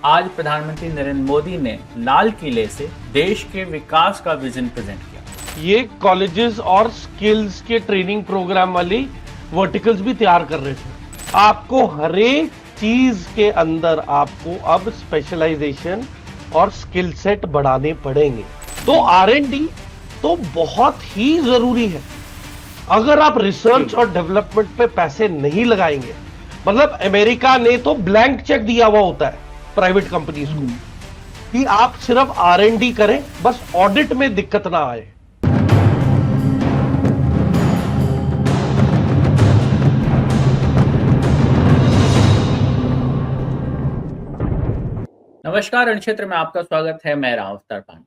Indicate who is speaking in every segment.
Speaker 1: आज प्रधानमंत्री नरेंद्र मोदी ने लाल किले से देश के विकास का विजन प्रेजेंट किया।
Speaker 2: ये कॉलेजेस और स्किल्स के ट्रेनिंग प्रोग्राम वाली वर्टिकल्स भी तैयार कर रहे थे। आपको हर एक चीज के अंदर आपको अब स्पेशलाइजेशन और स्किल सेट बढ़ाने पड़ेंगे। तो R&D तो बहुत ही जरूरी है। अगर आप रिसर्च और डेवलपमेंट पे पैसे नहीं लगाएंगे, मतलब अमेरिका ने तो ब्लैंक चेक दिया हुआ होता है प्राइवेट कंपनीज को कि आप सिर्फ R&D करें, बस ऑडिट में दिक्कत ना आए।
Speaker 1: नमस्कार, रणक्षेत्र में आपका स्वागत है। मैं राव अवतार पांडे।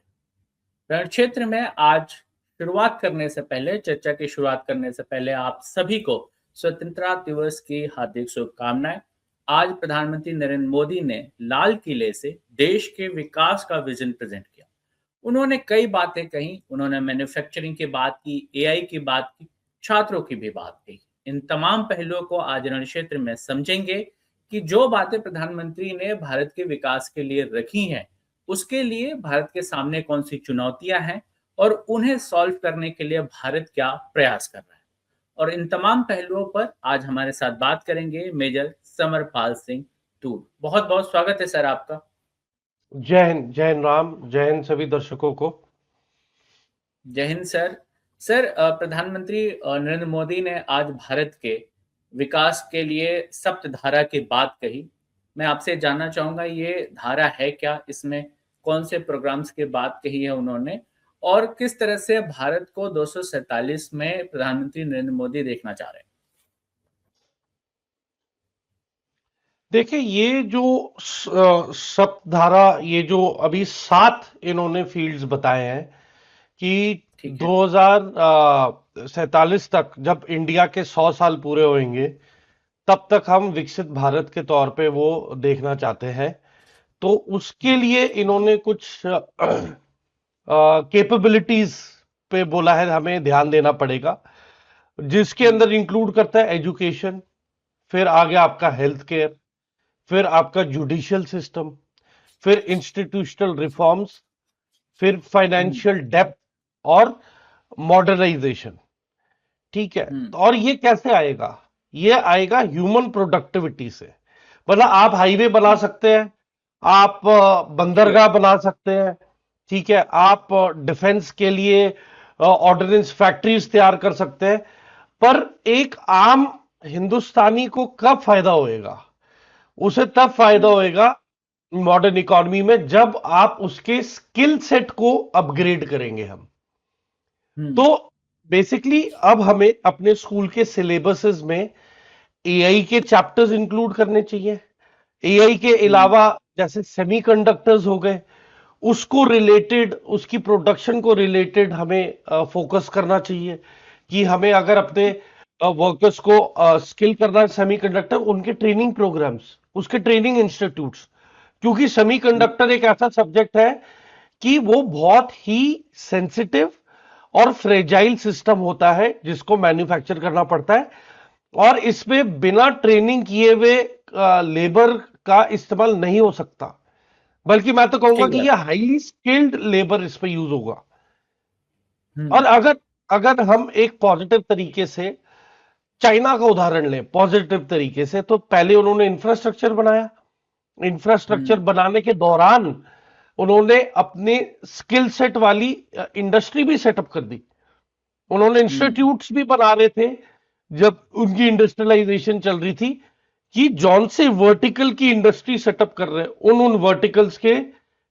Speaker 1: रणक्षेत्र में आज शुरुआत करने से पहले, चर्चा की शुरुआत करने से पहले आप सभी को स्वतंत्रता दिवस की हार्दिक शुभकामनाएं। आज प्रधानमंत्री नरेंद्र मोदी ने लाल किले से देश के विकास का विजन प्रेजेंट किया। उन्होंने कई बातें कही। उन्होंने मैन्युफैक्चरिंग की बात की, एआई की बात की, छात्रों की भी बात की। इन तमाम पहलुओं को आज रणक्षेत्र में समझेंगे कि जो बातें प्रधानमंत्री ने भारत के विकास के लिए रखी हैं, उसके लिए भारत के सामने कौन सी चुनौतियां हैं और उन्हें सॉल्व करने के लिए भारत क्या प्रयास कर रहा है। और इन तमाम पहलुओं पर आज हमारे साथ बात करेंगे मेजर समरपाल सिंह तूर। बहुत बहुत स्वागत है सर आपका।
Speaker 2: जय हिंद राम, जय हिंद सभी दर्शकों को।
Speaker 1: जय हिंद सर। सर, प्रधानमंत्री नरेंद्र मोदी ने आज भारत के विकास के लिए सप्त धारा की बात कही। मैं आपसे जानना चाहूंगा, ये धारा है क्या, इसमें कौन से प्रोग्राम्स की बात कही है उन्होंने, और किस तरह से भारत को 247 में प्रधानमंत्री नरेंद्र मोदी देखना चाह रहे हैं।
Speaker 2: देखिए, ये जो सप्तधारा, ये जो अभी 7 इन्होंने फील्ड्स बताए हैं कि
Speaker 1: ठीक है।
Speaker 2: 2047 तक जब इंडिया के 100 साल पूरे होंगे, तब तक हम विकसित भारत के तौर पे वो देखना चाहते हैं। तो उसके लिए इन्होंने कुछ कैपेबिलिटीज पे बोला है, हमें ध्यान देना पड़ेगा, जिसके अंदर इंक्लूड करता है एजुकेशन, फिर आगे आपका हेल्थ केयर, फिर आपका जुडिशियल सिस्टम, फिर इंस्टीट्यूशनल रिफॉर्म्स, फिर फाइनेंशियल डेप्थ और मॉडर्नाइजेशन। ठीक है।
Speaker 1: हम्म।
Speaker 2: और ये कैसे आएगा? ये आएगा ह्यूमन प्रोडक्टिविटी से। मतलब आप हाईवे बना सकते हैं, आप बंदरगाह बना सकते हैं, ठीक है, आप डिफेंस के लिए ऑर्डिनेंस फैक्ट्रीज तैयार कर सकते हैं, पर एक आम हिंदुस्तानी को कब फायदा होएगा? उसे तब फायदा होएगा मॉडर्न इकोनॉमी में, जब आप उसके स्किल सेट को अपग्रेड करेंगे हम। तो बेसिकली अब हमें अपने स्कूल के सिलेबसेस में एआई के चैप्टर्स इंक्लूड करने चाहिए। एआई के अलावा जैसे सेमीकंडक्टर्स हो गए, उसको रिलेटेड, उसकी प्रोडक्शन को रिलेटेड हमें फोकस करना चाहिए कि हमें अगर अपने वर्कर्स को स्किल करना है सेमीकंडक्टर, उनके ट्रेनिंग प्रोग्राम्स, उसके ट्रेनिंग इंस्टीट्यूट्स, क्योंकि सेमीकंडक्टर एक ऐसा सब्जेक्ट है कि वो बहुत ही सेंसिटिव और फ्रेजाइल सिस्टम होता है जिसको मैन्युफैक्चर करना पड़ता है, और इसमें बिना ट्रेनिंग किए हुए लेबर का इस्तेमाल नहीं हो सकता, बल्कि मैं तो कहूंगा
Speaker 1: ठीक
Speaker 2: कि
Speaker 1: बात।
Speaker 2: ये हाईली स्किल्ड लेबर इस पे यूज होगा। और
Speaker 1: हम्म।
Speaker 2: अगर अगर हम एक पॉजिटिव तरीके से चाइना का उदाहरण लें, पॉजिटिव तरीके से, तो पहले उन्होंने इंफ्रास्ट्रक्चर बनाया। इंफ्रास्ट्रक्चर बनाने के दौरान उन्होंने अपने स्किल सेट वाली इंडस्ट्री भी सेटअप कर दी। उन्होंने इंस्टीट्यूट्स भी बना रहे थे जब उनकी इंडस्ट्रियलाइजेशन चल रही थी, कि जौन से वर्टिकल की इंडस्ट्री सेटअप कर रहे हैं, उन वर्टिकल्स के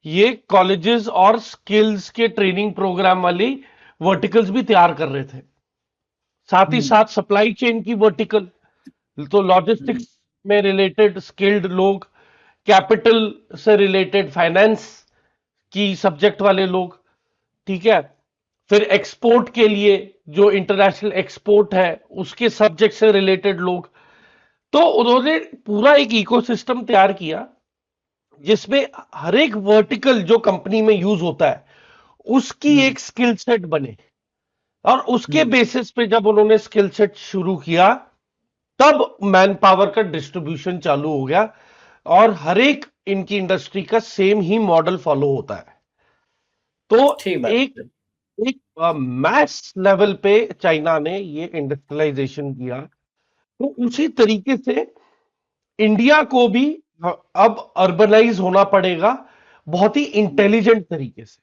Speaker 2: ये कॉलेजेस और स्किल्स के ट्रेनिंग प्रोग्राम वाली वर्टिकल्स भी तैयार कर रहे थे। साथ ही साथ सप्लाई चेन की वर्टिकल, तो लॉजिस्टिक्स में रिलेटेड स्किल्ड लोग, कैपिटल से रिलेटेड फाइनेंस की सब्जेक्ट वाले लोग, ठीक है, फिर एक्सपोर्ट के लिए जो इंटरनेशनल एक्सपोर्ट है उसके सब्जेक्ट से रिलेटेड लोग। तो उन्होंने पूरा एक इकोसिस्टम तैयार किया जिसमें हर एक वर्टिकल जो कंपनी में यूज होता है उसकी एक स्किल सेट बने, और उसके बेसिस पे जब उन्होंने स्किल सेट शुरू किया, तब मैन पावर का डिस्ट्रीब्यूशन चालू हो गया, और हर एक इनकी इंडस्ट्री का सेम ही मॉडल फॉलो होता है। तो
Speaker 1: ठीक बात
Speaker 2: एक
Speaker 1: है।
Speaker 2: एक मैस लेवल पे चाइना ने ये इंडस्ट्रियलाइजेशन किया, तो उसी तरीके से इंडिया को भी अब अर्बनाइज होना पड़ेगा बहुत ही इंटेलिजेंट तरीके से।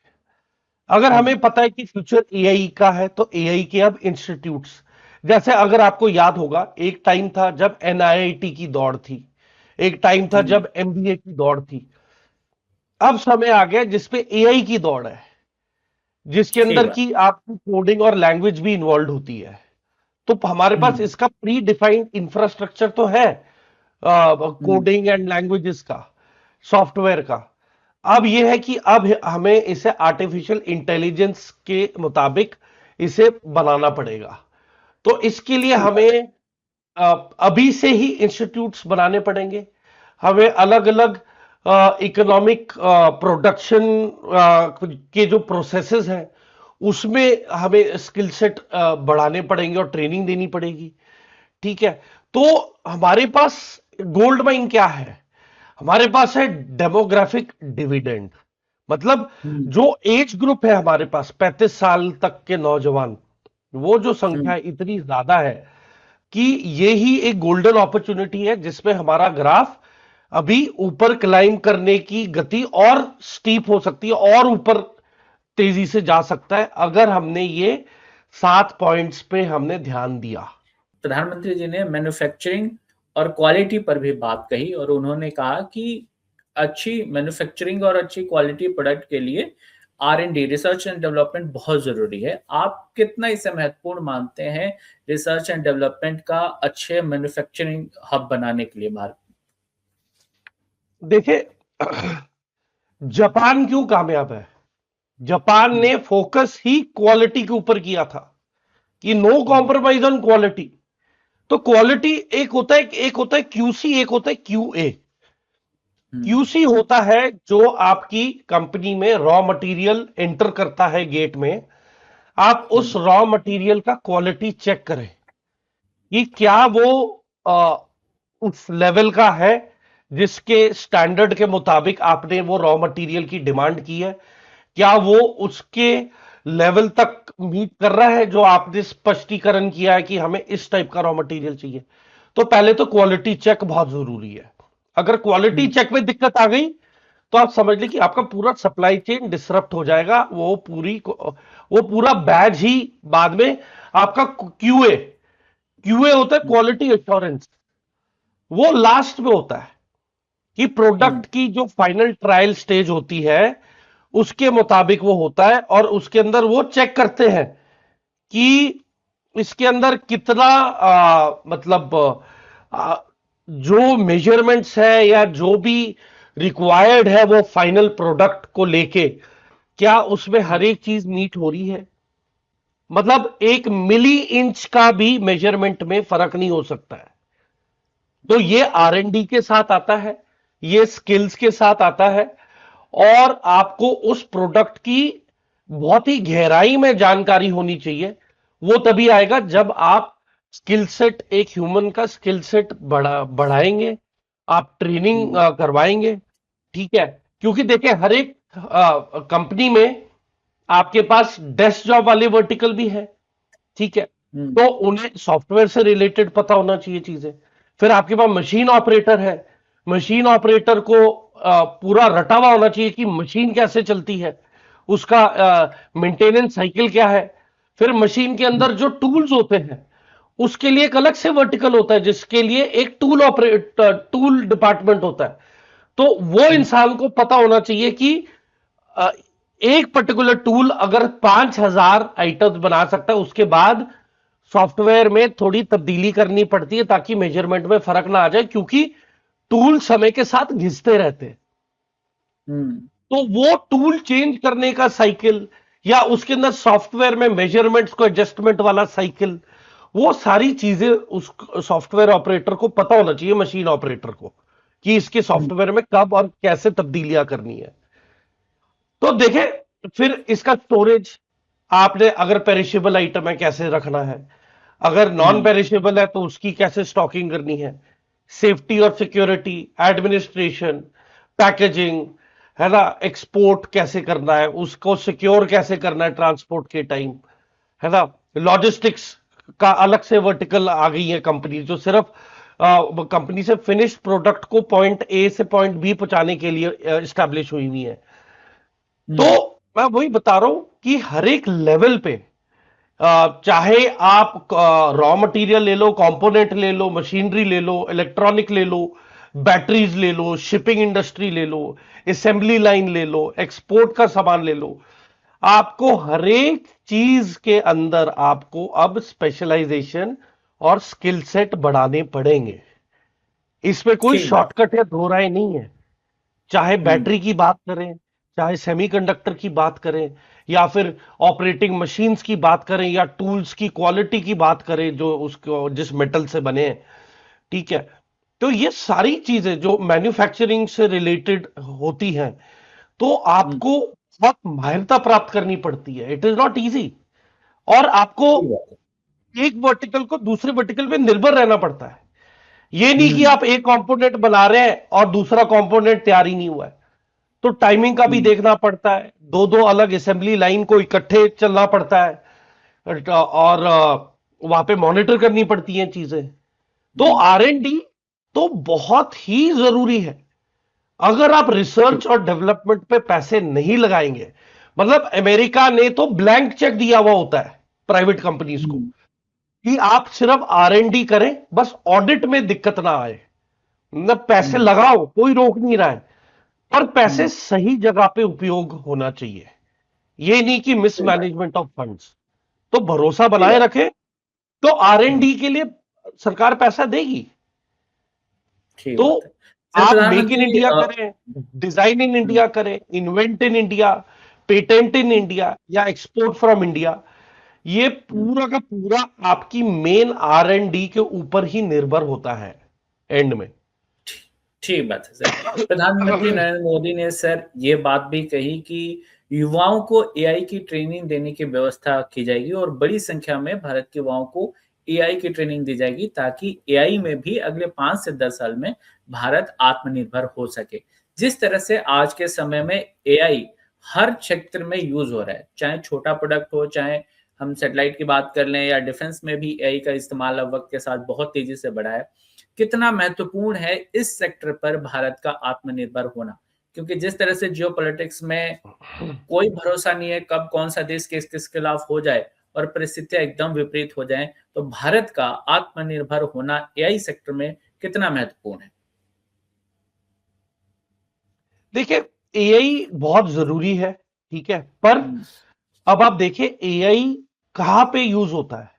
Speaker 2: अगर हमें
Speaker 1: हम्म,
Speaker 2: पता है कि फ्यूचर एआई का है, तो एआई के अब इंस्टीट्यूट्स, जैसे अगर आपको याद होगा, एक टाइम था जब एनआईआईटी की दौड़ थी, एक टाइम था
Speaker 1: हम्म,
Speaker 2: जब एमबीए की दौड़ थी। अब समय आ गया जिसपे एआई की दौड़ है, जिसके
Speaker 1: ठीक
Speaker 2: अंदर
Speaker 1: बात।
Speaker 2: की आपकी कोडिंग और लैंग्वेज भी इन्वॉल्व होती है। तो हमारे पास
Speaker 1: हम्म,
Speaker 2: इसका प्री डिफाइंड इंफ्रास्ट्रक्चर तो है,
Speaker 1: हम्म,
Speaker 2: कोडिंग एंड लैंग्वेजेस का, सॉफ्टवेयर का। अब यह है कि अब हमें इसे आर्टिफिशियल इंटेलिजेंस के मुताबिक इसे बनाना पड़ेगा। तो इसके लिए
Speaker 1: ठीक बात।
Speaker 2: हमें अभी से ही इंस्टीट्यूट्स बनाने पड़ेंगे। हमें अलग अलग इकोनॉमिक प्रोडक्शन के जो प्रोसेसेस हैं, उसमें हमें स्किल सेट बढ़ाने पड़ेंगे और ट्रेनिंग देनी पड़ेगी। ठीक है। तो हमारे पास गोल्ड माइन क्या है? हमारे पास है डेमोग्राफिक डिविडेंड। मतलब
Speaker 1: हम्म,
Speaker 2: जो एज ग्रुप है हमारे पास 35 साल तक के नौजवान, वो जो संख्या
Speaker 1: हम्म,
Speaker 2: इतनी ज्यादा है कि ये ही एक गोल्डन अपॉर्चुनिटी है जिसमें हमारा ग्राफ अभी ऊपर क्लाइम करने की गति और स्टीप हो सकती है, और ऊपर तेजी से जा सकता है अगर हमने ये 7 पॉइंट्स पे हमने ध्यान दिया।
Speaker 1: प्रधानमंत्री जी ने मैन्युफैक्चरिंग और क्वालिटी पर भी बात कही और उन्होंने कहा कि अच्छी मैन्युफैक्चरिंग और अच्छी क्वालिटी प्रोडक्ट के लिए R&D, रिसर्च एंड डेवलपमेंट बहुत जरूरी है। आप कितना इसे महत्वपूर्ण मानते हैं रिसर्च एंड डेवलपमेंट का अच्छे मैन्युफैक्चरिंग हब बनाने के लिए भारत
Speaker 2: देखिए, जापान क्यों कामयाब है? जापान
Speaker 1: में?
Speaker 2: ने फोकस ही क्वालिटी के ऊपर किया था कि no
Speaker 1: hmm,
Speaker 2: compromise on quality. तो क्वालिटी एक होता है क्यूसी, एक होता है क्यूए।
Speaker 1: हम्म,
Speaker 2: क्यूसी होता है जो आपकी कंपनी में रॉ मटेरियल एंटर करता है गेट में, आप उस
Speaker 1: हम्म,
Speaker 2: रॉ मटेरियल का क्वालिटी चेक करें कि क्या वो आ, उस लेवल का है जिसके स्टैंडर्ड के मुताबिक आपने वो रॉ मटेरियल की डिमांड की है। क्या वो उसके लेवल तक मीट कर रहा है जो आपने स्पष्टीकरण किया है कि हमें इस टाइप का रॉ मटेरियल चाहिए। तो पहले तो क्वालिटी चेक बहुत जरूरी है। अगर क्वालिटी
Speaker 1: हम्म,
Speaker 2: चेक में दिक्कत आ गई, तो आप समझ लें कि आपका पूरा सप्लाई चेन डिसरप्ट हो जाएगा। वो पूरा बैच ही बाद में आपका क्यूए, क्यूए होता है
Speaker 1: हम्म,
Speaker 2: क्वालिटी एश्योरेंस, वो लास्ट में होता है कि
Speaker 1: हम्म,
Speaker 2: प्रोडक्ट की जो फाइनल ट्रायल स्टेज होती है उसके मुताबिक वो होता है, और उसके अंदर वो चेक करते हैं कि इसके अंदर कितना मतलब जो मेजरमेंट्स है या जो भी रिक्वायर्ड है वो फाइनल प्रोडक्ट को लेके, क्या उसमें हर एक चीज मीट हो रही है। मतलब एक मिली इंच का भी मेजरमेंट में फर्क नहीं हो सकता है। तो ये आर एंड डी के साथ आता है, ये स्किल्स के साथ आता है, और आपको उस प्रोडक्ट की बहुत ही गहराई में जानकारी होनी चाहिए। वो तभी आएगा जब आप स्किल सेट, एक ह्यूमन का स्किल सेट बढ़ाएंगे, आप ट्रेनिंग
Speaker 1: हम्म,
Speaker 2: करवाएंगे। ठीक है। क्योंकि देखिए, हर एक कंपनी में आपके पास डेस्क जॉब वाले वर्टिकल भी है। ठीक है।
Speaker 1: हम्म,
Speaker 2: तो उन्हें सॉफ्टवेयर से रिलेटेड पता होना चाहिए चीजें। फिर आपके पास मशीन ऑपरेटर है, मशीन ऑपरेटर को पूरा रटा हुआ होना चाहिए कि मशीन कैसे चलती है, उसका मेंटेनेंस साइकिल क्या है। फिर मशीन के
Speaker 1: हम्म,
Speaker 2: अंदर जो टूल्स होते हैं, उसके लिए एक अलग से वर्टिकल होता है जिसके लिए एक टूल डिपार्टमेंट होता है। तो वो
Speaker 1: हम्म,
Speaker 2: इंसान को पता होना चाहिए कि अ, एक पर्टिकुलर टूल अगर 5,000 आइटम्स बना सकता है, उसके बाद सॉफ्टवेयर में थोड़ी तब्दीली करनी पड़ती है ताकि मेजरमेंट में फर्क ना आ जाए, क्योंकि टूल समय के साथ घिसते रहते हैं।
Speaker 1: हम्म,
Speaker 2: तो वो टूल चेंज करने का साइकिल, या उसके अंदर सॉफ्टवेयर में मेजरमेंट्स को एडजस्टमेंट वाला साइकिल, वो सारी चीजें उस सॉफ्टवेयर ऑपरेटर को पता होना चाहिए, मशीन ऑपरेटर को, कि इसके
Speaker 1: हम्म,
Speaker 2: सॉफ्टवेयर में कब और कैसे तब्दीलियां करनी है। तो देखें, फिर इसका स्टोरेज, आपने अगर पेरिशेबल आइटम है कैसे रखना है, अगर नॉन
Speaker 1: हम्म,
Speaker 2: पेरिशेबल है तो उसकी कैसे स्टॉकिंग करनी है, सेफ्टी और सिक्योरिटी, एडमिनिस्ट्रेशन, पैकेजिंग, है ना, एक्सपोर्ट कैसे करना है, उसको सिक्योर कैसे करना है ट्रांसपोर्ट के टाइम, है ना, लॉजिस्टिक्स का अलग से वर्टिकल आ गई है कंपनी, जो सिर्फ कंपनी से फिनिश्ड प्रोडक्ट को पॉइंट ए से पॉइंट बी पहुंचाने के लिए एस्टेब्लिश हुई हुई है। तो
Speaker 1: हम्म,
Speaker 2: मैं वही बता रहा हूं कि हर एक लेवल पे चाहे आप रॉ मटेरियल ले लो, कंपोनेंट ले लो, मशीनरी ले लो, इलेक्ट्रॉनिक ले लो, बैटरीज ले लो, शिपिंग इंडस्ट्री ले लो, असेंबली लाइन ले लो, एक्सपोर्ट का सामान ले लो, आपको हर एक चीज के अंदर आपको अब स्पेशलाइजेशन और स्किल सेट बढ़ाने पड़ेंगे। इसमें कोई
Speaker 1: ठीक बात।
Speaker 2: शॉर्टकट या दो राय नहीं है। चाहे
Speaker 1: हम्म,
Speaker 2: बैटरी की बात करें, चाहे सेमीकंडक्टर की बात करें, या फिर ऑपरेटिंग मशीन्स की बात करें, या टूल्स की क्वालिटी की बात करें जो उसको जिस मेटल से बने हैं, ठीक है। तो ये सारी चीजें जो मैन्युफैक्चरिंग से रिलेटेड होती हैं, तो
Speaker 1: हम्म,
Speaker 2: आपको बहुत माहिरता प्राप्त करनी पड़ती है। It is not easy. और आपको
Speaker 1: ठीक बात है।
Speaker 2: एक वर्टिकल को दूसरे वर्टिकल पे निर्भर रहना पड़ता है। ये नहीं कि
Speaker 1: हम्म,
Speaker 2: आप एक कंपोनेंट बना रहे हैं और दूसरा कंपोनेंट तैयार ही नहीं हुआ है। तो टाइमिंग का भी
Speaker 1: हम्म,
Speaker 2: देखना पड़ता है, दो दो अलग असेंबली लाइन को इकट्ठे चलना पड़ता है, और वहां पे मॉनिटर करनी पड़ती हैं चीजें। तो
Speaker 1: हम्म,
Speaker 2: आर एंड डी तो बहुत ही जरूरी है। अगर आप
Speaker 1: ठीक।
Speaker 2: रिसर्च और डेवलपमेंट पे पैसे नहीं लगाएंगे, मतलब अमेरिका ने तो ब्लैंक चेक दिया हुआ होता है प्राइवेट कंपनीज को
Speaker 1: हम्म,
Speaker 2: कि आप सिर्फ आर एंड डी करें, बस ऑडिट में दिक्कत ना आए। मतलब पैसे
Speaker 1: हम्म,
Speaker 2: लगाओ, कोई रोक नहीं रहा है, पर पैसे
Speaker 1: हम्म,
Speaker 2: सही जगह पे उपयोग होना चाहिए। ये नहीं कि
Speaker 1: ठीक बात।
Speaker 2: Mismanagement of funds. तो भरोसा
Speaker 1: ठीक
Speaker 2: बनाए
Speaker 1: बात।
Speaker 2: रखें, तो आर एंड
Speaker 1: हम्म,
Speaker 2: डी के लिए सरकार पैसा देगी।
Speaker 1: ठीक
Speaker 2: तो
Speaker 1: बात है। सर
Speaker 2: आप मेक इन
Speaker 1: प्रधानमंत्री
Speaker 2: इंडिया करें, डिजाइन इन
Speaker 1: हम्म,
Speaker 2: इंडिया करें, invent in India, patent in India, या एक्सपोर्ट फ्रॉम इंडिया, ये
Speaker 1: हम्म,
Speaker 2: पूरा का पूरा आपकी मेन आर एंड डी के ऊपर ही निर्भर होता है एंड में।
Speaker 1: ठीक बात है सर। प्रधानमंत्री नरेंद्र मोदी ने सर ये बात भी कही कि युवाओं को एआई की ट्रेनिंग देने की व्यवस्था की जाएगी और बड़ी संख्या में भारत के युवाओं को एआई की ट्रेनिंग दी जाएगी ताकि एआई में भी अगले 5 से 10 साल में भारत आत्मनिर्भर हो सके। जिस तरह से आज के समय में एआई हर क्षेत्र में यूज हो रहा है, चाहे छोटा प्रोडक्ट हो, चाहे हम सैटेलाइट की बात कर लें या डिफेंस में भी एआई का इस्तेमाल अब वक्त के साथ बहुत तेजी से बढ़ा है। कितना महत्वपूर्ण है इस सेक्टर पर भारत का आत्मनिर्भर होना, क्योंकि जिस तरह से जियोपॉलिटिक्स में कोई भरोसा नहीं है कब कौन सा देश किस किस खिलाफ हो जाए और परिस्थितियां एकदम विपरीत हो जाएं, तो भारत का आत्मनिर्भर होना एआई सेक्टर में कितना महत्वपूर्ण है।
Speaker 2: देखिए, एआई बहुत जरूरी है, ठीक है, पर
Speaker 1: हम्म,
Speaker 2: अब आप देखिए एआई कहां पे यूज होता है।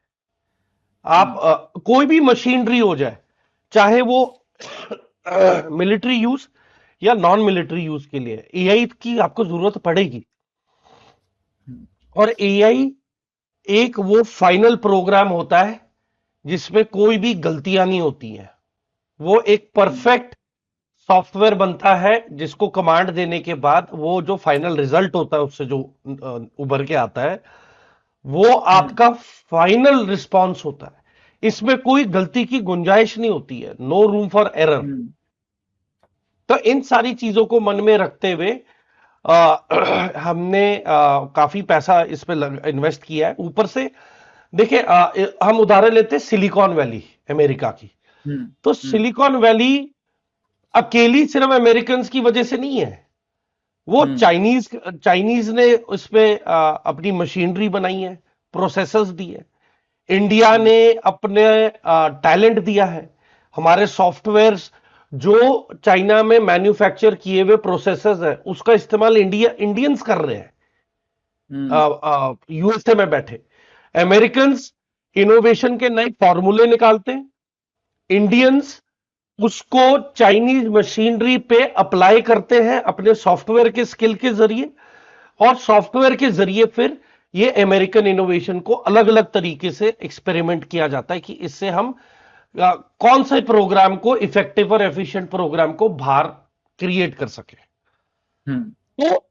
Speaker 2: आप
Speaker 1: हम्म,
Speaker 2: कोई भी मशीनरी हो जाए, चाहे वो मिलिट्री यूज या नॉन मिलिट्री यूज के लिए एआई की आपको जरूरत पड़ेगी।
Speaker 1: हम्म,
Speaker 2: और एआई एक वो फाइनल प्रोग्राम होता है जिसमें कोई भी गलतियां नहीं होती हैं। वो एक
Speaker 1: हम्म,
Speaker 2: परफेक्ट सॉफ्टवेयर बनता है जिसको कमांड देने के बाद वो जो फाइनल रिजल्ट होता है उससे जो उभर के आता है, वो
Speaker 1: हम्म,
Speaker 2: आपका फाइनल रिस्पॉन्स होता है। इसमें कोई गलती की गुंजाइश नहीं होती है, नो रूम फॉर एरर।
Speaker 1: हम्म,
Speaker 2: तो इन सारी चीजों को मन में रखते हुए हमने काफी पैसा इस पे इन्वेस्ट किया है। ऊपर से देखिए, हम उदाहरण लेते हैं सिलिकॉन वैली अमेरिका की।
Speaker 1: हम्म,
Speaker 2: तो
Speaker 1: हम्म,
Speaker 2: सिलिकॉन वैली अकेली सिर्फ अमेरिकन की वजह से नहीं है। वो
Speaker 1: हम्म,
Speaker 2: चाइनीज चाइनीज ने उस पे अपनी मशीनरी बनाई है, प्रोसेसर्स दिए। इंडिया
Speaker 1: हम्म,
Speaker 2: ने अपने टैलेंट दिया है। हमारे सॉफ्टवेयर्स जो चाइना में मैन्युफैक्चर किए हुए प्रोसेसर्स है उसका इस्तेमाल इंडियंस कर रहे हैं
Speaker 1: हम्म,
Speaker 2: यूएसए में बैठे। अमेरिकन इनोवेशन के नए फॉर्मूले निकालते हैं, इंडियंस उसको चाइनीज मशीनरी पे अप्लाई करते हैं अपने सॉफ्टवेयर के स्किल के जरिए, और सॉफ्टवेयर के जरिए फिर ये अमेरिकन इनोवेशन को अलग अलग तरीके से एक्सपेरिमेंट किया जाता है कि इससे हम कौन से प्रोग्राम को इफेक्टिव और एफिशिएंट प्रोग्राम को बाहर क्रिएट कर सके।
Speaker 1: हम्म,
Speaker 2: तो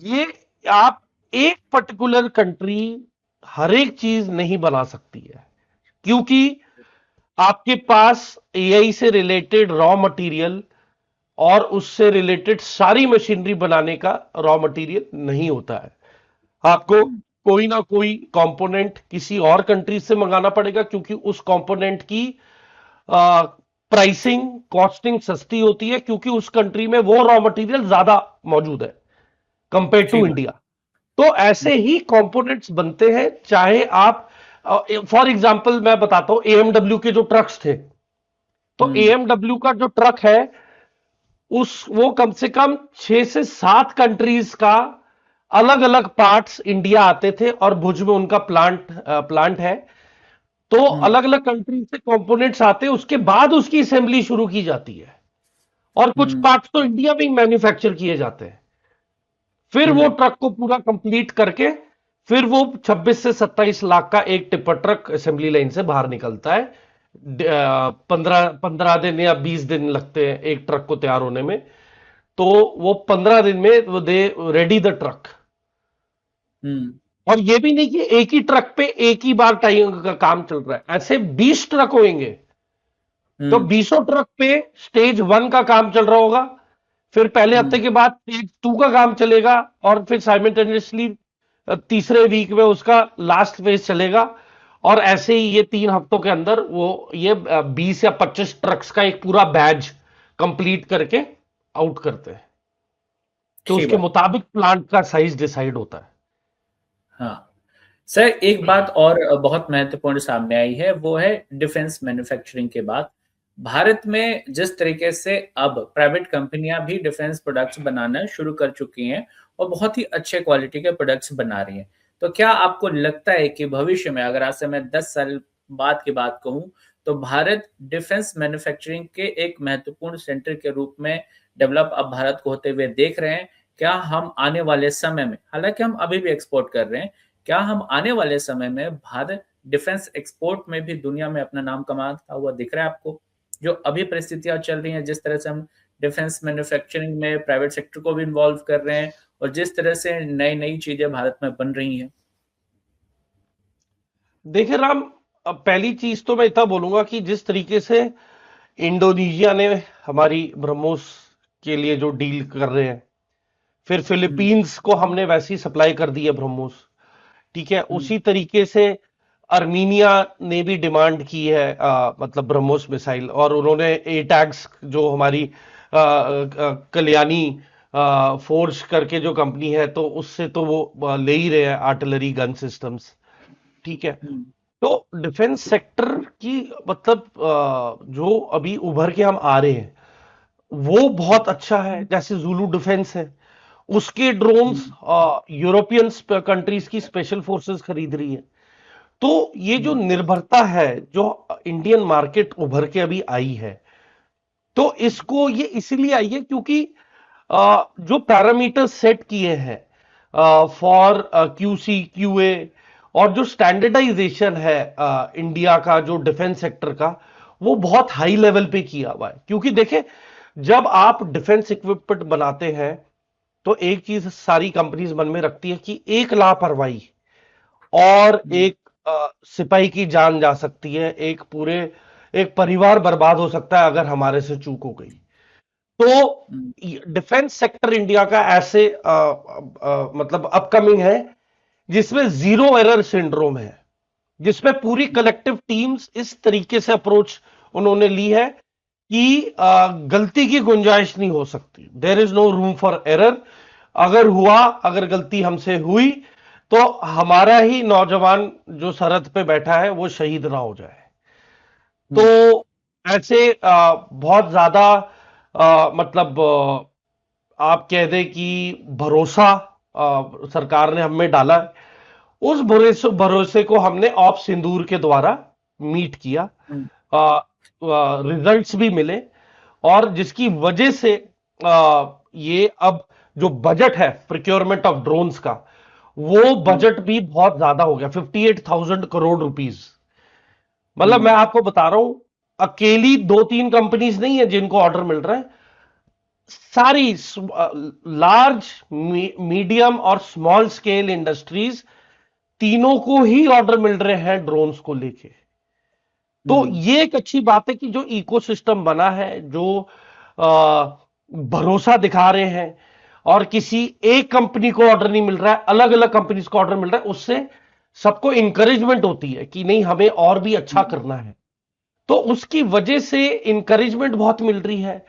Speaker 2: ये आप एक पर्टिकुलर कंट्री हर एक चीज नहीं बना सकती है, क्योंकि आपके पास एआई से रिलेटेड रॉ मटेरियल और उससे रिलेटेड सारी मशीनरी बनाने का रॉ मटेरियल नहीं होता है। आपको
Speaker 1: हम्म,
Speaker 2: कोई ना कोई कंपोनेंट किसी और कंट्री से मंगाना पड़ेगा, क्योंकि उस कंपोनेंट की प्राइसिंग कॉस्टिंग सस्ती होती है, क्योंकि उस कंट्री में वो रॉ मटेरियल ज्यादा मौजूद है कंपेयर
Speaker 1: सही
Speaker 2: टू
Speaker 1: बात।
Speaker 2: इंडिया। तो
Speaker 1: हम्म,
Speaker 2: ऐसे ही कंपोनेंट्स बनते हैं, चाहे आप फॉर एग्जांपल मैं बताता हूं, एएमडब्ल्यू के जो ट्रक्स थे, तो
Speaker 1: हम्म,
Speaker 2: एएमडब्ल्यू का जो ट्रक है, उस वो कम से कम 6 से 7 कंट्रीज का अलग अलग पार्ट्स इंडिया आते थे, और भुज में उनका प्लांट है। तो
Speaker 1: हम्म,
Speaker 2: अलग अलग कंट्री से कंपोनेंट्स आते हैं, उसके बाद उसकी असेंबली शुरू की जाती है, और कुछ
Speaker 1: हम्म,
Speaker 2: पार्ट्स तो इंडिया में ही मैन्युफैक्चर किए जाते हैं। फिर वो
Speaker 1: हम्म,
Speaker 2: ट्रक को पूरा कंप्लीट करके, फिर वो 26 से 27 लाख का एक टिप्पर ट्रक असेंबली लाइन से बाहर निकलता है। 15 15 दिन या 20 दिन लगते हैं एक ट्रक को तैयार होने में। तो वो 15 दिन में वो दे रेडी द ट्रक।
Speaker 1: हम्म,
Speaker 2: और ये भी नहीं कि एक ही ट्रक पे एक ही बार टाइम का काम चल रहा है, ऐसे 20 ट्रक होंगे। तो
Speaker 1: हम्म,
Speaker 2: 20 ट्रक पे स्टेज 1 का काम चल रहा होगा, फिर पहले हफ्ते
Speaker 1: हम्म,
Speaker 2: के बाद स्टेज 2 का काम चलेगा, और फिर साइमल्टेनियसली तीसरे वीक में उसका लास्ट फेज चलेगा। और ऐसे ही ये 3 हफ्तों के अंदर वो ये 20 या 25 ट्रक्स का एक पूरा बैच कंप्लीट करके आउट करते हैं। तो
Speaker 1: सही
Speaker 2: उसके
Speaker 1: बात।
Speaker 2: मुताबिक प्लांट का साइज डिसाइड होता है।
Speaker 1: हाँ सर, एक बात और बहुत महत्वपूर्ण सामने आई है, वो है डिफेंस मैन्युफैक्चरिंग के बाद भारत में जिस तरीके से अब प्राइवेट कंपनियां भी डिफेंस प्रोडक्ट्स बनाना शुरू कर चुकी हैं और बहुत ही अच्छे क्वालिटी के प्रोडक्ट्स बना रही हैं। तो क्या आपको लगता है कि भविष्य में, अगर आज से मैं 10 साल बाद की बात कहूं, तो भारत डिफेंस मैन्युफैक्चरिंग के एक महत्वपूर्ण सेंटर के रूप में डेवलप अब भारत को होते हुए देख रहे हैं? क्या हम आने वाले समय में, हालांकि हम अभी भी एक्सपोर्ट कर रहे हैं, क्या हम आने वाले समय में भारत डिफेंस एक्सपोर्ट में भी दुनिया में अपना नाम कमाता हुआ दिख रहा है आपको? जो अभी परिस्थितियां चल रही हैं, जिस तरह से हम डिफेंस मैन्युफैक्चरिंग में प्राइवेट सेक्टर को भी इन्वॉल्व कर रहे हैं और जिस तरह से नई नई चीजें भारत में बन रही हैं।
Speaker 2: देखिए राम, अब पहली चीज तो मैं इतना बोलूंगा कि जिस तरीके से इंडोनेशिया ने हमारी ब्रह्मोस के लिए जो डील कर रहे हैं, फिर
Speaker 1: हम्म,
Speaker 2: फिलीपींस को हमने वैसी सप्लाई कर दी है ब्रह्मोस, ठीक है,
Speaker 1: हम्म,
Speaker 2: उसी तरीके से अर्मीनिया ने भी डिमांड की है मतलब ब्रह्मोस मिसाइल, और उन्होंने ए टैग्स जो हमारी कल्याणी फोर्ज करके जो कंपनी है, तो उससे तो वो ले ही रहे हैं आर्टिलरी गन सिस्टम्स, ठीक है।
Speaker 1: हम्म,
Speaker 2: तो डिफेंस सेक्टर की मतलब जो अभी उभर के हम आ रहे हैं, वो बहुत अच्छा है। जैसे जुलू डिफेंस है, उसके ड्रोन्स
Speaker 1: हम्म,
Speaker 2: यूरोपियन कंट्रीज की स्पेशल फोर्सेस खरीद रही है। तो ये जो
Speaker 1: हम्म,
Speaker 2: निर्भरता है, जो इंडियन मार्केट उभर के अभी आई है, तो इसको ये इसीलिए आई है क्योंकि जो पैरामीटर सेट किए हैं फॉर क्यूसी क्यूए, और जो स्टैंडर्डाइजेशन है इंडिया का जो डिफेंस सेक्टर का, वो बहुत हाई लेवल पे किया हुआ है। क्योंकि देखें, जब आप डिफेंस इक्विपमेंट बनाते हैं, तो एक चीज सारी कंपनीज मन में रखती है कि एक लापरवाही और
Speaker 1: हम्म,
Speaker 2: एक सिपाही की जान जा सकती है, एक पूरे एक परिवार बर्बाद हो सकता है अगर हमारे से चूक हो गई। तो
Speaker 1: हम्म,
Speaker 2: डिफेंस सेक्टर इंडिया का ऐसे मतलब अपकमिंग है, जिसमें जीरो एरर सिंड्रोम है, जिसमें पूरी कलेक्टिव टीम्स इस तरीके से अप्रोच उन्होंने ली है कि गलती की गुंजाइश नहीं हो सकती, there is no room for error. अगर हुआ, अगर गलती हमसे हुई, तो हमारा ही नौजवान जो सरहद पे बैठा है वो शहीद ना हो जाए। तो
Speaker 1: हम्म,
Speaker 2: ऐसे बहुत ज्यादा मतलब आप कह दें कि भरोसा सरकार ने हमें डाला है। उस भरोसे भरोसे को हमने ऑप सिंदूर के द्वारा मीट किया,
Speaker 1: हम्म,
Speaker 2: रिजल्ट्स भी मिले, और जिसकी वजह से ये अब जो बजट है प्रिक्योरमेंट ऑफ ड्रोन्स का, वो
Speaker 1: हम्म,
Speaker 2: बजट भी बहुत ज्यादा हो गया, 58,000 करोड़ रुपीज। मतलब मैं
Speaker 1: हम्म,
Speaker 2: आपको बता रहा हूं, अकेली 2-3 कंपनीज नहीं है जिनको ऑर्डर मिल रहा है, सारी लार्ज मीडियम और स्मॉल स्केल इंडस्ट्रीज, तीनों को ही ऑर्डर मिल रहे हैं ड्रोन्स को लेके। तो
Speaker 1: हम्म,
Speaker 2: ये एक अच्छी बात है कि जो इकोसिस्टम बना है, जो भरोसा दिखा रहे हैं और किसी एक कंपनी को ऑर्डर नहीं मिल रहा है, अलग अलग कंपनीज को ऑर्डर मिल रहा है, उससे सबको इंकरेजमेंट होती है कि नहीं हमें और भी अच्छा करना है। तो उसकी वजह से इंकरेजमेंट बहुत मिल रही है।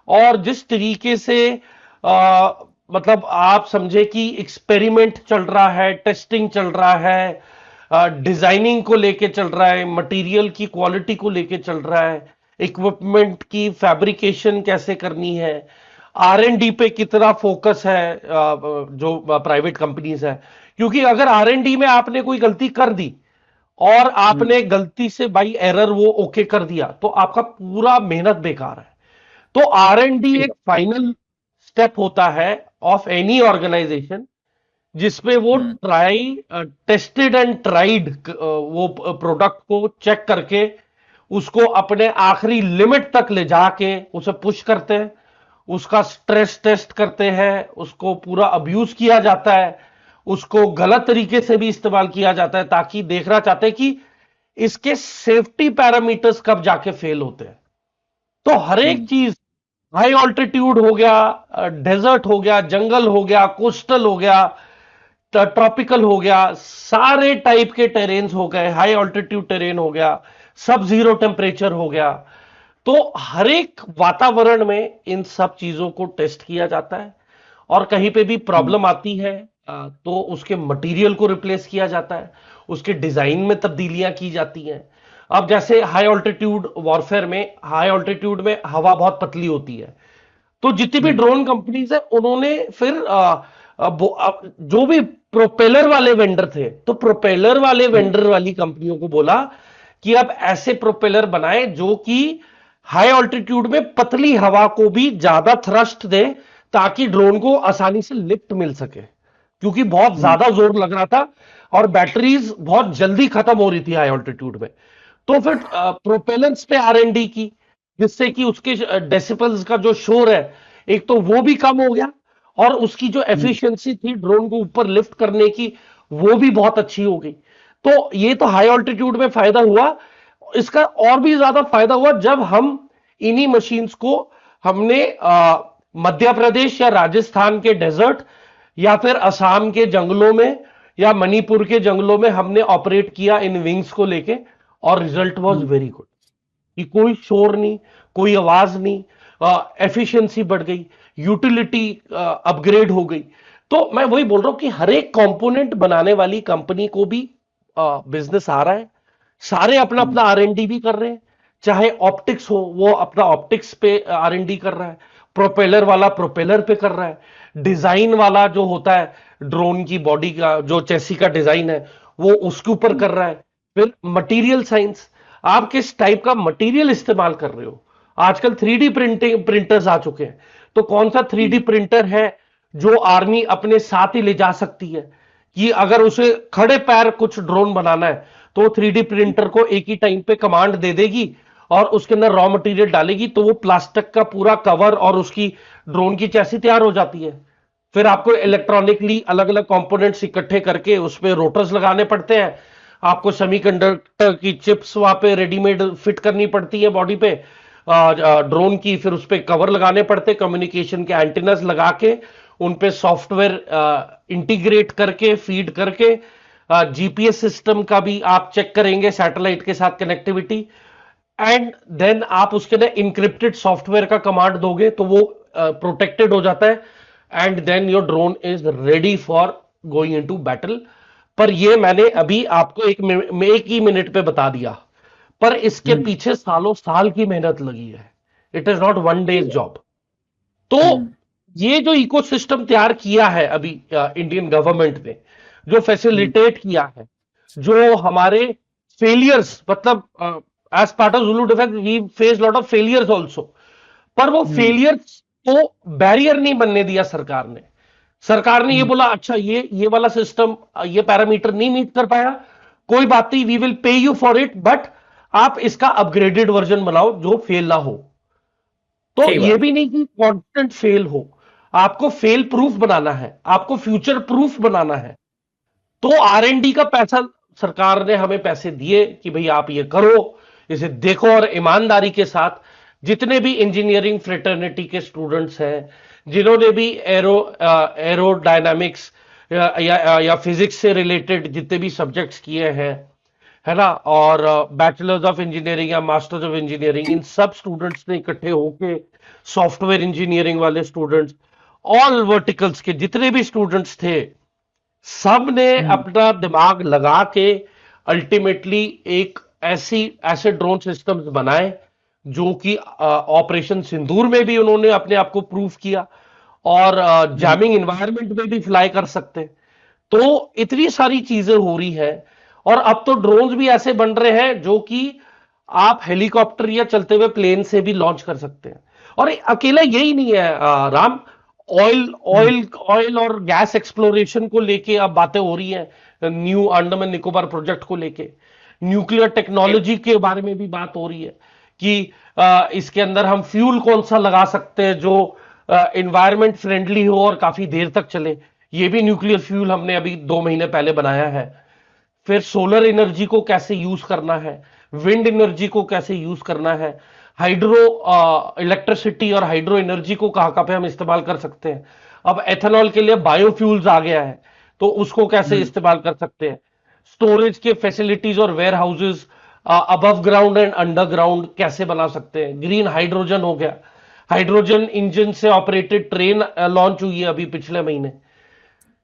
Speaker 2: और जिस तरीके से आ, मतलब आप समझे कि एक्सपेरिमेंट चल रहा है, टेस्टिंग चल रहा है, डिजाइनिंग को लेके चल रहा है, मटेरियल की क्वालिटी को लेके चल रहा है, इक्विपमेंट की फैब्रिकेशन कैसे करनी है, R&D पे कितना फोकस है जो प्राइवेट कंपनीज है। क्योंकि अगर R&D में आपने कोई गलती कर दी और आपने गलती से बाई एरर वो ओके कर दिया, तो आपका पूरा मेहनत बेकार है। तो R&D एक फाइनल स्टेप होता है ऑफ एनी ऑर्गेनाइजेशन, जिसपे वो ट्राई टेस्टेड एंड ट्राइड वो प्रोडक्ट को चेक करके उसको अपने आखिरी लिमिट तक ले जाके उसे पुश करते हैं, उसका स्ट्रेस टेस्ट करते हैं, उसको पूरा अब्यूज किया जाता है, उसको गलत तरीके से भी इस्तेमाल किया जाता है, ताकि देखना चाहते हैं कि इसके सेफ्टी पैरामीटर्स कब जाके फेल होते हैं। तो हर एक चीज, हाई ऑल्टीट्यूड हो गया, डेजर्ट हो गया, जंगल हो गया, कोस्टल हो गया, ट्रॉपिकल हो गया, सारे टाइप के टेरेन्स हो गए, हाई ऑल्टीट्यूड टेरेन हो गया, सब जीरो टेम्परेचर हो गया। तो हर एक वातावरण में इन सब चीजों को टेस्ट किया जाता है। और कहीं पे भी प्रॉब्लम आती है तो उसके मटेरियल को रिप्लेस किया जाता है, उसके डिजाइन में तब्दीलियां की जाती हैं। अब जैसे हाई ऑल्टीट्यूड वॉरफेयर में, हाई ऑल्टीट्यूड में हवा बहुत पतली होती है, तो जितनी भी ड्रोन कंपनीज है उन्होंने फिर जो भी प्रोपेलर वाले वेंडर थे, तो प्रोपेलर वाले वेंडर वाली कंपनियों को बोला कि अब ऐसे प्रोपेलर बनाए जो कि हाई ऑल्टीट्यूड में पतली हवा को भी ज्यादा थ्रस्ट दे, ताकि ड्रोन को आसानी से लिफ्ट मिल सके, क्योंकि बहुत ज्यादा जोर लग रहा था और बैटरीज बहुत जल्दी खत्म हो रही थी हाई ऑल्टीट्यूड में। तो फिर प्रोपेलेंट्स पे R&D की, जिससे कि उसके डेसिबल्स का जो शोर है, एक तो वो भी कम हो गया, और उसकी जो एफिशिएंसी थी ड्रोन को ऊपर लिफ्ट करने की, वो भी बहुत अच्छी हो गई। तो ये तो हाई ऑल्टीट्यूड में फायदा हुआ। इसका और भी ज्यादा फायदा हुआ जब हम इन्हीं मशीन्स को हमने मध्य प्रदेश या राजस्थान के डेजर्ट या फिर असम के जंगलों में या मणिपुर के जंगलों में हमने ऑपरेट किया इन विंग्स को लेके, और रिजल्ट वाज वेरी गुड। कि कोई शोर नहीं, कोई आवाज नहीं, एफिशिएंसी बढ़ गई, यूटिलिटी अपग्रेड हो गई। तो मैं वही बोल रहा हूं कि हर एक कंपोनेंट बनाने वाली कंपनी को भी बिजनेस आ रहा है, सारे अपना अपना R&D भी कर रहे हैं। चाहे ऑप्टिक्स हो, वो अपना ऑप्टिक्स पे R&D कर रहा है, प्रोपेलर वाला प्रोपेलर पे कर रहा है, डिजाइन वाला जो होता है ड्रोन की बॉडी का जो चेसी का डिजाइन है वो उसके ऊपर कर रहा है। फिर मटेरियल साइंस, आप किस टाइप का मटेरियल इस्तेमाल कर रहे हो। आजकल 3D प्रिंटिंग प्रिंटर्स आ चुके हैं, तो कौन सा 3D प्रिंटर है जो आर्मी अपने साथ ही ले जा सकती है, कि अगर उसे खड़े पैर कुछ ड्रोन बनाना है तो 3D प्रिंटर को एक ही टाइम पे कमांड दे देगी और उसके अंदर रॉ मटेरियल डालेगी, तो वो प्लास्टिक का पूरा कवर और उसकी ड्रोन की चैसी तैयार हो जाती है। फिर आपको इलेक्ट्रॉनिकली अलग अलग कंपोनेंट्स इकट्ठे करके उस पर रोटर्स लगाने पड़ते हैं, आपको सेमीकंडक्टर की चिप्स वहां पे रेडीमेड फिट करनी पड़ती है बॉडी पे ड्रोन की, फिर उस पर कवर लगाने पड़ते, कम्युनिकेशन के एंटीनास लगा के उन पे सॉफ्टवेयर इंटीग्रेट करके फीड करके GPS सिस्टम का भी आप चेक करेंगे सैटेलाइट के साथ कनेक्टिविटी, एंड देन आप उसके लिए इंक्रिप्टेड सॉफ्टवेयर का कमांड दोगे तो वो प्रोटेक्टेड हो जाता है, and then your drone is ready for going into battle. पर ये मैंने अभी आपको एक ही मिनट पे बता दिया, पर इसके पीछे सालों साल की मेहनत लगी है। It is not one days job. तो ये जो इकोसिस्टम तैयार किया है अभी इंडियन गवर्नमेंट ने, जो फैसिलिटेट किया है, जो हमारे फेलियर्स, मतलब as part of Zulu defence we face lot of failures also, पर वो फेलियर्स को बैरियर नहीं बनने दिया सरकार ने। सरकार ने ये बोला अच्छा ये वाला सिस्टम ये पैरामीटर नहीं मीट कर पाया, कोई बात नहीं, we will pay you for it, but आप इसका अपग्रेडेड वर्जन बनाओ जो फेल ना हो। तो ये भी नहीं कि कॉन्स्टेंट फेल हो, आपको फेल प्रूफ बनाना है, आपको फ्यूचर प्रूफ बनाना है। तो R&D का पैसा सरकार ने हमें पैसे दिए कि भाई आप ये करो, इसे देखो और ईमानदारी के साथ जितने भी इंजीनियरिंग फ्रेटर्निटी के स्टूडेंट्स हैं, जिन्होंने भी एरोडायनामिक्स या फिजिक्स से रिलेटेड जितने भी सब्जेक्ट्स किए हैं, है ना, और बैचलर्स ऑफ इंजीनियरिंग या मास्टर्स ऑफ इंजीनियरिंग, इन सब स्टूडेंट्स ने इकट्ठे होके, सॉफ्टवेयर इंजीनियरिंग वाले स्टूडेंट्स, ऑल वर्टिकल्स के जितने भी स्टूडेंट्स थे, सब ने अपना दिमाग लगा के अल्टीमेटली एक ऐसे ड्रोन सिस्टम्स बनाए जो कि ऑपरेशन सिंदूर में भी उन्होंने अपने आप को प्रूव किया और जैमिंग इन्वायरमेंट में भी फ्लाई कर सकते हैं। तो इतनी सारी चीजें हो रही है और अब तो ड्रोन्स भी ऐसे बन रहे हैं जो कि आप हेलीकॉप्टर या चलते हुए प्लेन से भी लॉन्च कर सकते हैं। और अकेला यही नहीं है राम, ऑयल और गैस एक्सप्लोरेशन को लेके अब बातें हो रही हैं, न्यू अंडमान निकोबार प्रोजेक्ट को लेके, न्यूक्लियर टेक्नोलॉजी के बारे में भी बात हो रही है कि इसके अंदर हम फ्यूल कौन सा लगा सकते हैं जो एनवायरमेंट फ्रेंडली हो और काफी देर तक चले। ये भी न्यूक्लियर फ्यूल हमने अभी 2 महीने पहले बनाया है। फिर सोलर एनर्जी को कैसे यूज करना है, विंड एनर्जी को कैसे यूज करना है, हाइड्रो इलेक्ट्रिसिटी और हाइड्रो एनर्जी को कहां पे हम इस्तेमाल कर सकते हैं। अब एथेनॉल के लिए बायोफ्यूल्स आ गया है, तो उसको कैसे इस्तेमाल कर सकते हैं। स्टोरेज के फैसिलिटीज और warehouses above ground and underground कैसे बना सकते हैं। ग्रीन हाइड्रोजन हो गया, हाइड्रोजन इंजन से ऑपरेटेड ट्रेन लॉन्च हुई है अभी पिछले महीने।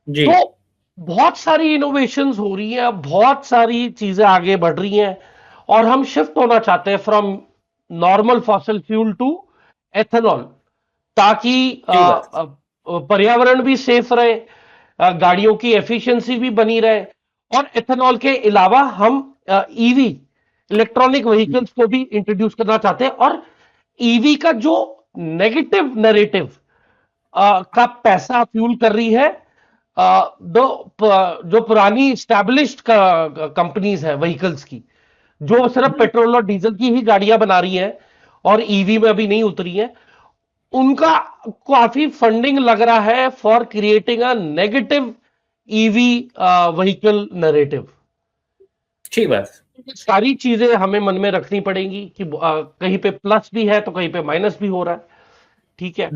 Speaker 1: जी।
Speaker 2: तो बहुत सारी इनोवेशंस हो रही हैं, बहुत सारी चीजें आगे बढ़ रही हैं और हम शिफ्ट होना चाहते हैं from normal fossil fuel to ethanol, ताकि पर्यावरण भी सेफ रहे, गाड़ियों की एफिशिएंसी भी बनी रहे और एथेनॉल के अलावा हम ईवी इलेक्ट्रॉनिक व्हीकल्स को भी इंट्रोड्यूस करना चाहते हैं। और ईवी का जो नेगेटिव नैरेटिव का पैसा फ्यूल कर रही है जो पुरानी स्टैब्लिश्ड कंपनीज है व्हीकल्स की, जो सिर्फ पेट्रोल और डीजल की ही गाड़ियां बना रही हैं और ईवी में अभी नहीं उतरी है, उनका काफी फंडिंग लग रहा है for creating a negative EV vehicle narrative.
Speaker 1: ठीक बात।
Speaker 2: सारी चीजें हमें मन में रखनी पड़ेंगी कि कहीं पे प्लस भी है तो कहीं पे माइनस भी हो रहा है, ठीक है।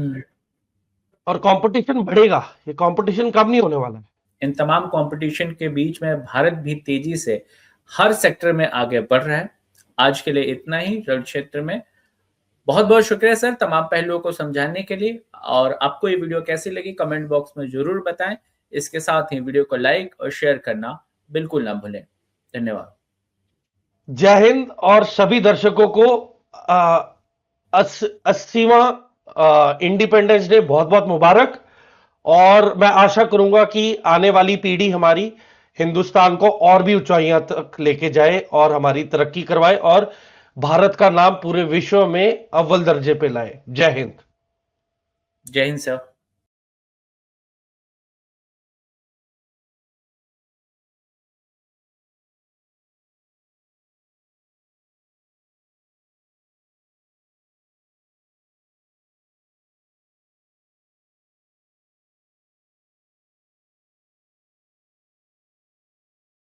Speaker 2: और कंपटीशन बढ़ेगा, ये कंपटीशन कम नहीं होने वाला है।
Speaker 1: इन तमाम कंपटीशन के बीच में भारत भी तेजी से हर सेक्टर में आगे बढ़ रहा है। आज के लिए इतना ही रण क्षेत्र में। बहुत बहुत शुक्रिया सर तमाम पहलुओं को समझाने के लिए। और आपको ये वीडियो कैसी लगी कमेंट बॉक्स में जरूर बताएं। इसके साथ ही वीडियो को लाइक और शेयर करना बिल्कुल ना भूलें। धन्यवाद।
Speaker 2: जय हिंद और सभी दर्शकों को 80वां इंडिपेंडेंस डे बहुत बहुत मुबारक। और मैं आशा करूंगा कि आने वाली पीढ़ी हमारी हिंदुस्तान को और भी ऊंचाइयां तक लेके जाए और हमारी तरक्की करवाए और भारत का नाम पूरे विश्व में अव्वल दर्जे पे लाए। जय हिंद।
Speaker 1: जय हिंद सर।